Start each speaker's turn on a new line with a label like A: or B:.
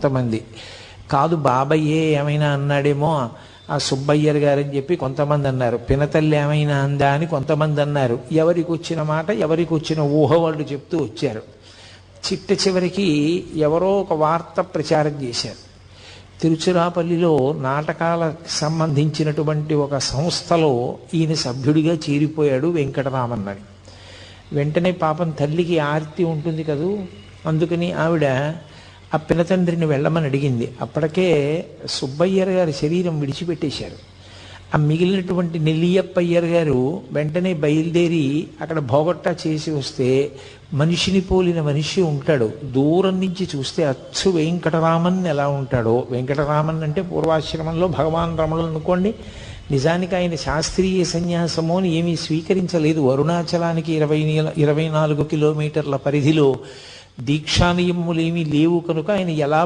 A: కొంతమంది. కాదు బాబయ్యే ఏమైనా అన్నాడేమో ఆ సుబ్బయ్యర్ గారని చెప్పి కొంతమంది అన్నారు. పినతల్లి ఏమైనా అందా అని కొంతమంది అన్నారు. ఎవరికి వచ్చిన మాట ఎవరికి వచ్చిన ఊహ వాళ్ళు చెప్తూ వచ్చారు. చివరికి ఎవరో ఒక వార్త ప్రచారం చేశారు. తిరుచిరాపల్లిలో నాటకాలకు సంబంధించినటువంటి ఒక సంస్థలో ఈయన సభ్యుడిగా చేరిపోయాడు వెంకటరామన్ అని. వెంటనే పాపం తల్లికి ఆర్తి ఉంటుంది కదూ, అందుకని ఆవిడ ఆ పినతండ్రిని వెళ్ళమని అడిగింది. అప్పటికే సుబ్బయ్యర్ గారి శరీరం విడిచిపెట్టేశారు. ఆ మిగిలినటువంటి నెల్లియప్పయ్యర్ గారు వెంటనే బయలుదేరి అక్కడ భోగట్టా చేసి వస్తే మనిషిని పోలిన మనిషి ఉంటాడు. దూరం నుంచి చూస్తే అచ్చు వెంకటరామన్ ఎలా ఉంటాడో, వెంకటరామన్ అంటే పూర్వాశ్రమంలో భగవాన్ రమణులు అనుకోండి. నిజానికి ఆయన శాస్త్రీయ సన్యాసము అని ఏమీ స్వీకరించలేదు. అరుణాచలానికి 24 కిలోమీటర్ల పరిధిలో దీక్షానియములేమీ లేవు కనుక ఆయన ఎలా